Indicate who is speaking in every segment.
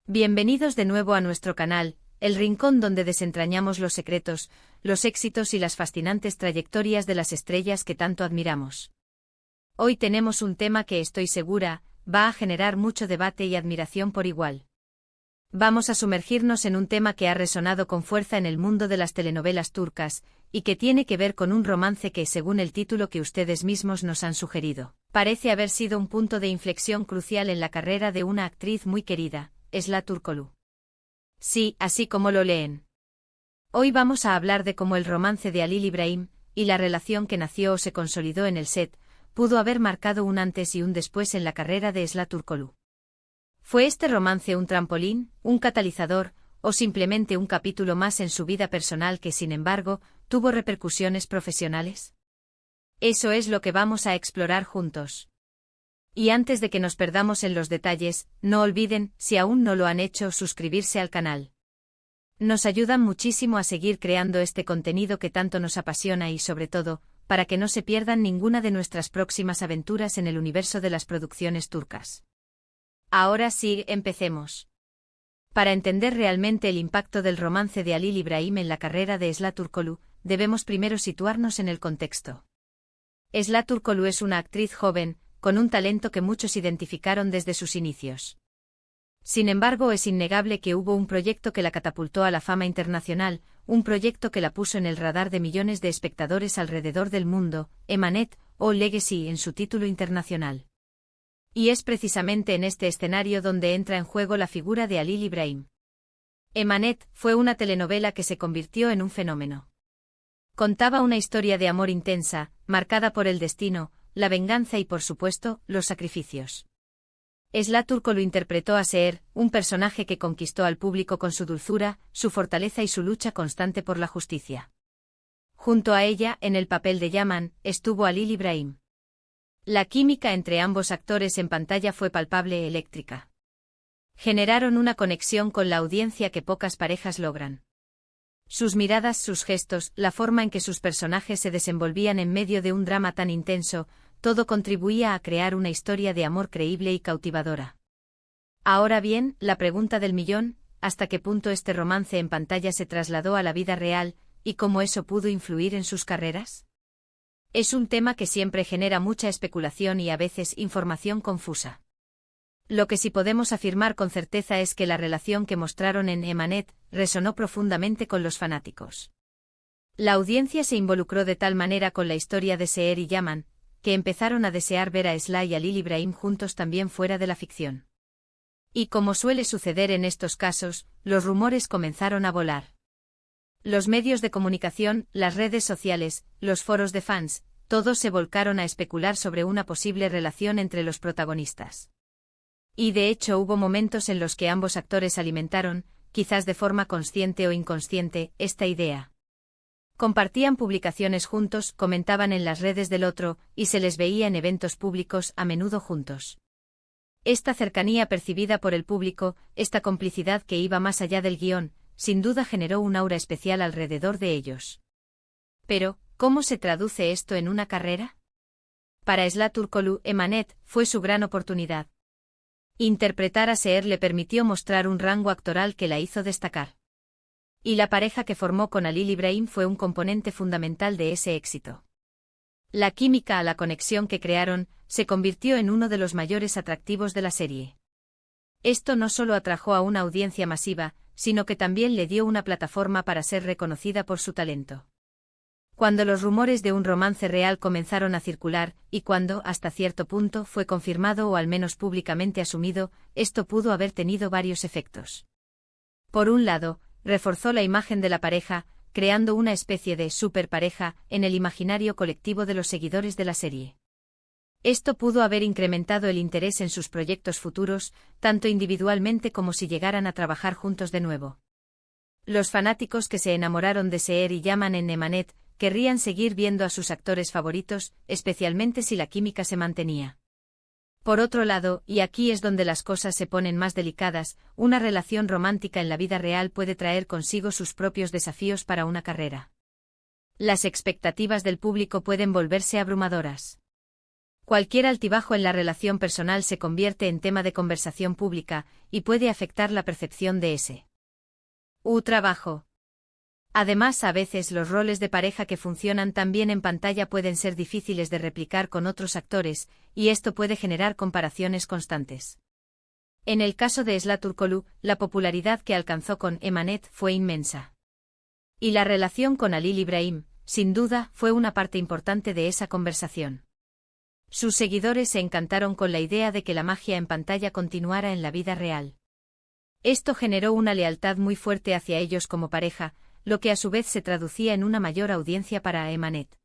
Speaker 1: Bienvenidos de nuevo a nuestro canal, el rincón donde desentrañamos los secretos, los éxitos y las fascinantes trayectorias de las estrellas que tanto admiramos. Hoy tenemos un tema que estoy segura, va a generar mucho debate y admiración por igual. Vamos a sumergirnos en un tema que ha resonado con fuerza en el mundo de las telenovelas turcas, y que tiene que ver con un romance que, según el título que ustedes mismos nos han sugerido, parece haber sido un punto de inflexión crucial en la carrera de una actriz muy querida, Esla Turkoglu. Sí, así como lo leen. Hoy vamos a hablar de cómo el romance de Halil İbrahim, y la relación que nació o se consolidó en el set, pudo haber marcado un antes y un después en la carrera de Esla Turkoglu. ¿Fue este romance un trampolín, un catalizador, o simplemente un capítulo más en su vida personal que, sin embargo, tuvo repercusiones profesionales? Eso es lo que vamos a explorar juntos. Y antes de que nos perdamos en los detalles, no olviden, si aún no lo han hecho, suscribirse al canal. Nos ayudan muchísimo a seguir creando este contenido que tanto nos apasiona y, sobre todo, para que no se pierdan ninguna de nuestras próximas aventuras en el universo de las producciones turcas. Ahora sí, empecemos. Para entender realmente el impacto del romance de Halil İbrahim en la carrera de Esla Turkoglu, debemos primero situarnos en el contexto. Esla Turkoglu es una actriz joven, con un talento que muchos identificaron desde sus inicios. Sin embargo, es innegable que hubo un proyecto que la catapultó a la fama internacional, un proyecto que la puso en el radar de millones de espectadores alrededor del mundo, Emanet, o Legacy en su título internacional. Y es precisamente en este escenario donde entra en juego la figura de Halil İbrahim. Emanet fue una telenovela que se convirtió en un fenómeno. Contaba una historia de amor intensa, marcada por el destino, la venganza y, por supuesto, los sacrificios. Esla Turkoglu interpretó a Seher, un personaje que conquistó al público con su dulzura, su fortaleza y su lucha constante por la justicia. Junto a ella, en el papel de Yaman, estuvo Halil İbrahim. La química entre ambos actores en pantalla fue palpable y eléctrica. Generaron una conexión con la audiencia que pocas parejas logran. Sus miradas, sus gestos, la forma en que sus personajes se desenvolvían en medio de un drama tan intenso, todo contribuía a crear una historia de amor creíble y cautivadora. Ahora bien, la pregunta del millón, ¿hasta qué punto este romance en pantalla se trasladó a la vida real, y cómo eso pudo influir en sus carreras? Es un tema que siempre genera mucha especulación y a veces información confusa. Lo que sí podemos afirmar con certeza es que la relación que mostraron en Emanet resonó profundamente con los fanáticos. La audiencia se involucró de tal manera con la historia de Seher y Yaman, que empezaron a desear ver a Esla y Halil İbrahim juntos también fuera de la ficción. Y como suele suceder en estos casos, los rumores comenzaron a volar. Los medios de comunicación, las redes sociales, los foros de fans, todos se volcaron a especular sobre una posible relación entre los protagonistas. Y de hecho hubo momentos en los que ambos actores alimentaron, quizás de forma consciente o inconsciente, esta idea. Compartían publicaciones juntos, comentaban en las redes del otro, y se les veía en eventos públicos, a menudo juntos. Esta cercanía percibida por el público, esta complicidad que iba más allá del guión, sin duda generó un aura especial alrededor de ellos. Pero, ¿cómo se traduce esto en una carrera? Para Esla Turkoglu, Emanet fue su gran oportunidad. Interpretar a Seher le permitió mostrar un rango actoral que la hizo destacar. Y la pareja que formó con Halil İbrahim fue un componente fundamental de ese éxito. La química, la conexión que crearon, se convirtió en uno de los mayores atractivos de la serie. Esto no solo atrajo a una audiencia masiva, sino que también le dio una plataforma para ser reconocida por su talento. Cuando los rumores de un romance real comenzaron a circular, y cuando, hasta cierto punto, fue confirmado o al menos públicamente asumido, esto pudo haber tenido varios efectos. Por un lado, reforzó la imagen de la pareja, creando una especie de superpareja en el imaginario colectivo de los seguidores de la serie. Esto pudo haber incrementado el interés en sus proyectos futuros, tanto individualmente como si llegaran a trabajar juntos de nuevo. Los fanáticos que se enamoraron de Seher y Yaman en Emanet querrían seguir viendo a sus actores favoritos, especialmente si la química se mantenía. Por otro lado, y aquí es donde las cosas se ponen más delicadas, una relación romántica en la vida real puede traer consigo sus propios desafíos para una carrera. Las expectativas del público pueden volverse abrumadoras. Cualquier altibajo en la relación personal se convierte en tema de conversación pública y puede afectar la percepción de ese trabajo. Además, a veces los roles de pareja que funcionan tan bien en pantalla pueden ser difíciles de replicar con otros actores, y esto puede generar comparaciones constantes. En el caso de Esla Turkoglu, la popularidad que alcanzó con Emanet fue inmensa. Y la relación con Halil İbrahim, sin duda, fue una parte importante de esa conversación. Sus seguidores se encantaron con la idea de que la magia en pantalla continuara en la vida real. Esto generó una lealtad muy fuerte hacia ellos como pareja, lo que a su vez se traducía en una mayor audiencia para Emanet.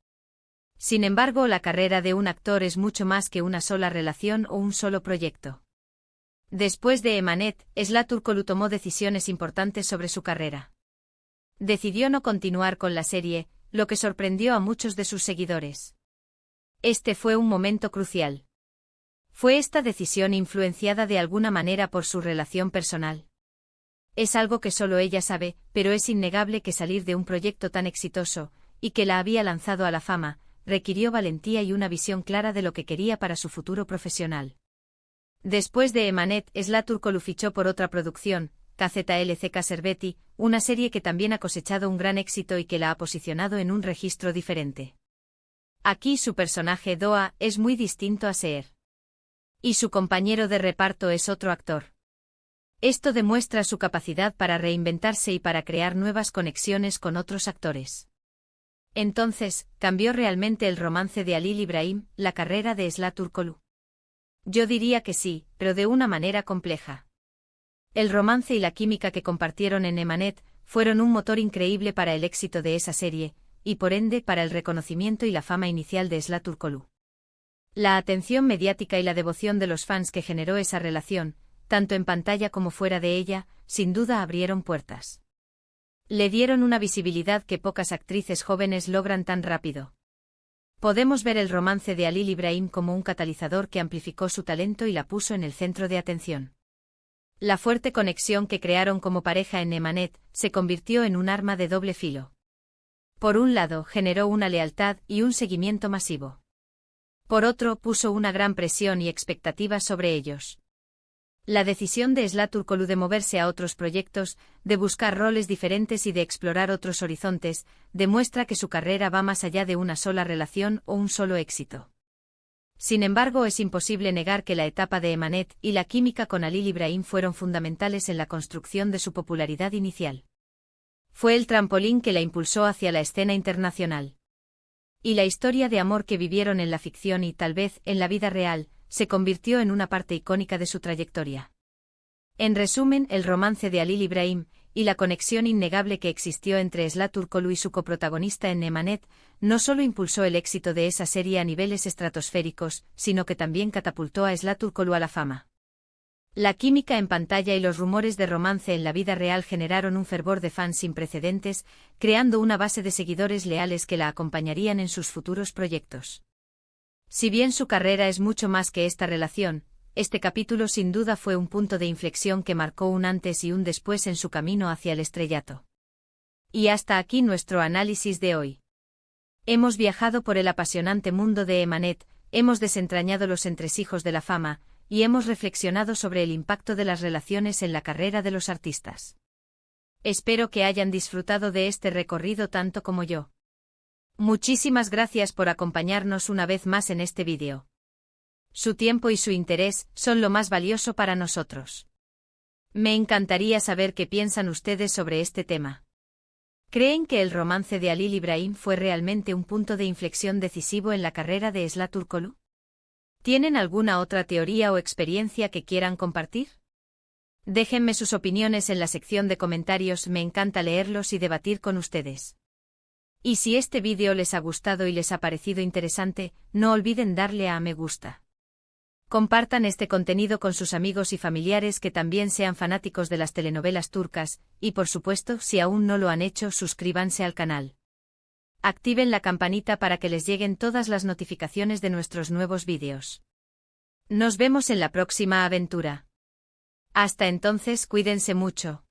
Speaker 1: Sin embargo, la carrera de un actor es mucho más que una sola relación o un solo proyecto. Después de Emanet, Esla Turkoglu tomó decisiones importantes sobre su carrera. Decidió no continuar con la serie, lo que sorprendió a muchos de sus seguidores. Este fue un momento crucial. ¿Fue esta decisión influenciada de alguna manera por su relación personal? Es algo que solo ella sabe, pero es innegable que salir de un proyecto tan exitoso, y que la había lanzado a la fama, requirió valentía y una visión clara de lo que quería para su futuro profesional. Después de Emanet, Esla Turkoglu fichó por otra producción, KZLCK Serveti, una serie que también ha cosechado un gran éxito y que la ha posicionado en un registro diferente. Aquí su personaje Doğa es muy distinto a Seher. Y su compañero de reparto es otro actor. Esto demuestra su capacidad para reinventarse y para crear nuevas conexiones con otros actores. Entonces, ¿cambió realmente el romance de Halil İbrahim, la carrera de Esla Turkoglu? Yo diría que sí, pero de una manera compleja. El romance y la química que compartieron en Emanet fueron un motor increíble para el éxito de esa serie, y por ende para el reconocimiento y la fama inicial de Esla Turkoglu. La atención mediática y la devoción de los fans que generó esa relación, tanto en pantalla como fuera de ella, sin duda abrieron puertas. Le dieron una visibilidad que pocas actrices jóvenes logran tan rápido. Podemos ver el romance de Halil İbrahim como un catalizador que amplificó su talento y la puso en el centro de atención. La fuerte conexión que crearon como pareja en Emanet se convirtió en un arma de doble filo. Por un lado, generó una lealtad y un seguimiento masivo. Por otro, puso una gran presión y expectativas sobre ellos. La decisión de Esla Turkoglu de moverse a otros proyectos, de buscar roles diferentes y de explorar otros horizontes, demuestra que su carrera va más allá de una sola relación o un solo éxito. Sin embargo, es imposible negar que la etapa de Emanet y la química con Halil İbrahim fueron fundamentales en la construcción de su popularidad inicial. Fue el trampolín que la impulsó hacia la escena internacional. Y la historia de amor que vivieron en la ficción y tal vez en la vida real, se convirtió en una parte icónica de su trayectoria. En resumen, el romance de Halil İbrahim, y la conexión innegable que existió entre Esla Turkoglu y su coprotagonista en Emanet, no solo impulsó el éxito de esa serie a niveles estratosféricos, sino que también catapultó a Esla Turkoglu a la fama. La química en pantalla y los rumores de romance en la vida real generaron un fervor de fans sin precedentes, creando una base de seguidores leales que la acompañarían en sus futuros proyectos. Si bien su carrera es mucho más que esta relación, este capítulo sin duda fue un punto de inflexión que marcó un antes y un después en su camino hacia el estrellato. Y hasta aquí nuestro análisis de hoy. Hemos viajado por el apasionante mundo de Emanet, hemos desentrañado los entresijos de la fama, y hemos reflexionado sobre el impacto de las relaciones en la carrera de los artistas. Espero que hayan disfrutado de este recorrido tanto como yo. Muchísimas gracias por acompañarnos una vez más en este vídeo. Su tiempo y su interés son lo más valioso para nosotros. Me encantaría saber qué piensan ustedes sobre este tema. ¿Creen que el romance de Halil İbrahim fue realmente un punto de inflexión decisivo en la carrera de Esla Turkoglu? ¿Tienen alguna otra teoría o experiencia que quieran compartir? Déjenme sus opiniones en la sección de comentarios, me encanta leerlos y debatir con ustedes. Y si este vídeo les ha gustado y les ha parecido interesante, no olviden darle a me gusta. Compartan este contenido con sus amigos y familiares que también sean fanáticos de las telenovelas turcas, y por supuesto, si aún no lo han hecho, suscríbanse al canal. Activen la campanita para que les lleguen todas las notificaciones de nuestros nuevos vídeos. Nos vemos en la próxima aventura. Hasta entonces, cuídense mucho.